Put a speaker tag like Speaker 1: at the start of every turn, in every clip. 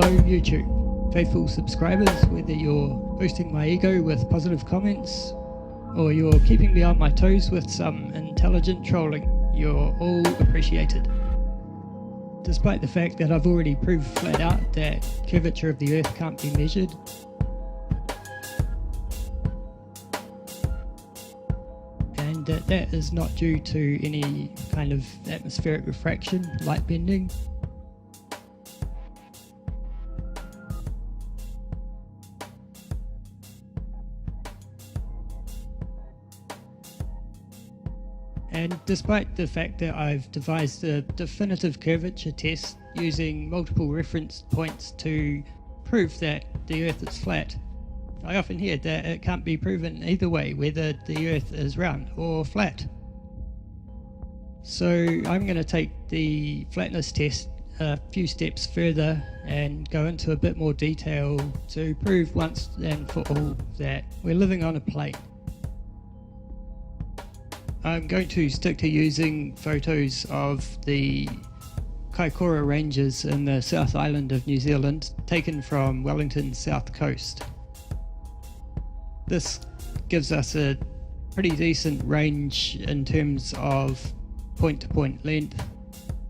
Speaker 1: Hello YouTube, faithful subscribers, whether you're boosting my ego with positive comments or you're keeping me on my toes with some intelligent trolling, you're all appreciated. Despite the fact that I've already proved flat out that curvature of the Earth can't be measured, and that is not due to any kind of atmospheric refraction, light bending. And despite the fact that I've devised a definitive curvature test using multiple reference points to prove that the Earth is flat, I often hear that it can't be proven either way, whether the Earth is round or flat. So I'm going to take the flatness test a few steps further and go into a bit more detail to prove once and for all that we're living on a plane. I'm going to stick to using photos of the Kaikoura Ranges in the South Island of New Zealand, taken from Wellington's south coast. This gives us a pretty decent range in terms of point-to-point length,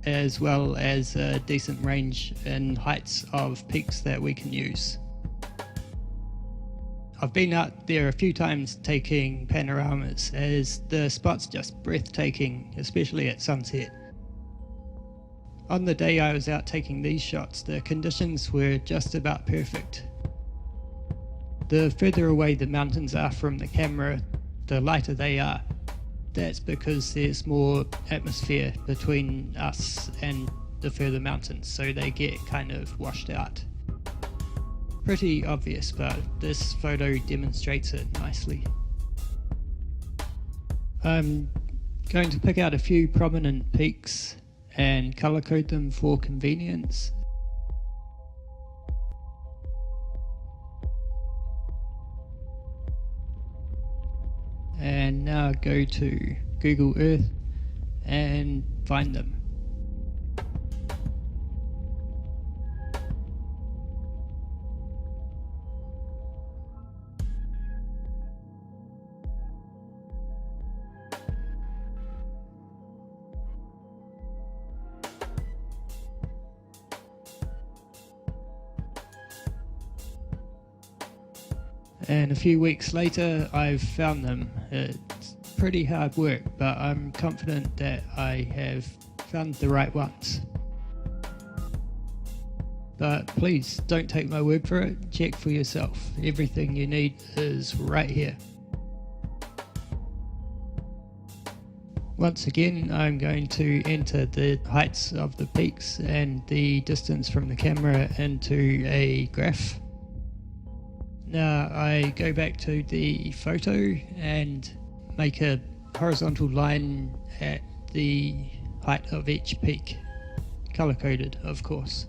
Speaker 1: as well as a decent range in heights of peaks that we can use. I've been out there a few times taking panoramas, as the spot's just breathtaking, especially at sunset. On the day I was out taking these shots, the conditions were just about perfect. The further away the mountains are from the camera, the lighter they are. That's because there's more atmosphere between us and the further mountains, so they get kind of washed out. Pretty obvious, but this photo demonstrates it nicely. I'm going to pick out a few prominent peaks and color code them for convenience. And now go to Google Earth and find them. And a few weeks later I've found them. It's pretty hard work, but I'm confident that I have found the right ones. But please don't take my word for it, check for yourself. Everything you need is right here. Once again, I'm going to enter the heights of the peaks and the distance from the camera into a graph. Now I go back to the photo and make a horizontal line at the height of each peak, color coded of course.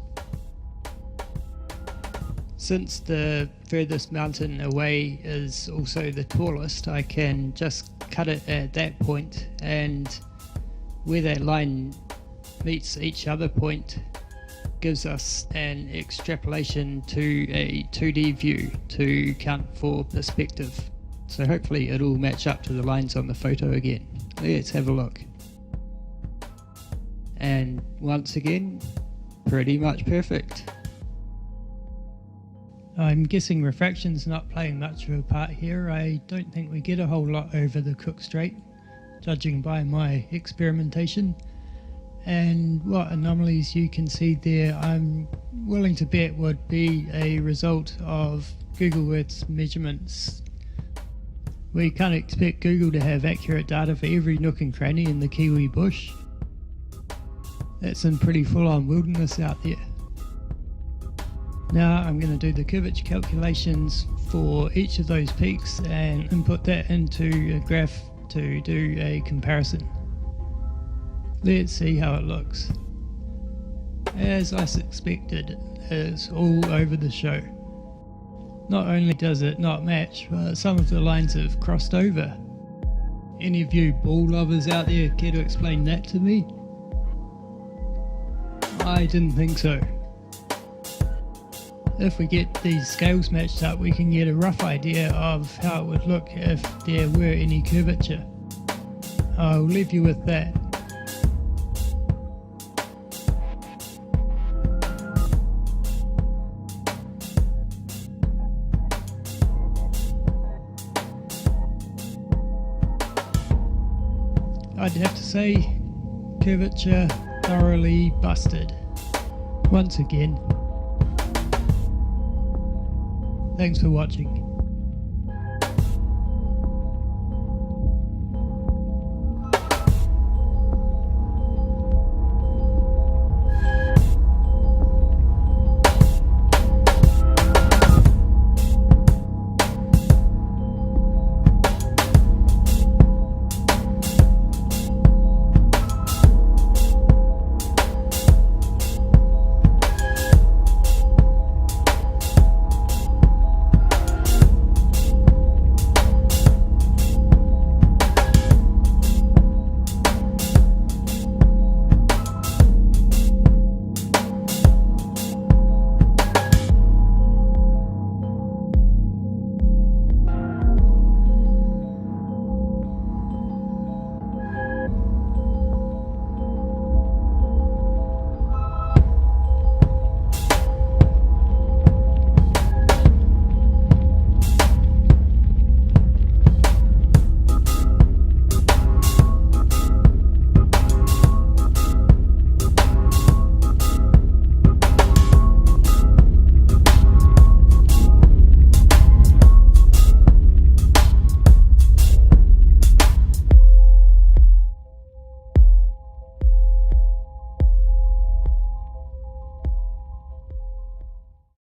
Speaker 1: Since the furthest mountain away is also the tallest, I can just cut it at that point, and where that line meets each other point gives us an extrapolation to a 2D view to count for perspective. So hopefully it'll match up to the lines on the photo again. Let's have a look. And once again, pretty much perfect. I'm guessing refraction's not playing much of a part here. I don't think we get a whole lot over the Cook Strait, judging by my experimentation. And what anomalies you can see there, I'm willing to bet would be a result of Google Earth's measurements. We can't expect Google to have accurate data for every nook and cranny in the Kiwi bush. That's some pretty full-on wilderness out there. Now I'm going to do the curvature calculations for each of those peaks and input that into a graph to do a comparison. Let's see how it looks. As I suspected, it's all over the show. Not only does it not match, but some of the lines have crossed over. Any of you ball lovers out there care to explain that to me? I didn't think so. If we get these scales matched up, we can get a rough idea of how it would look if there were any curvature. I'll leave you with that. I'd have to say, curvature thoroughly busted. Once again. Thanks for watching.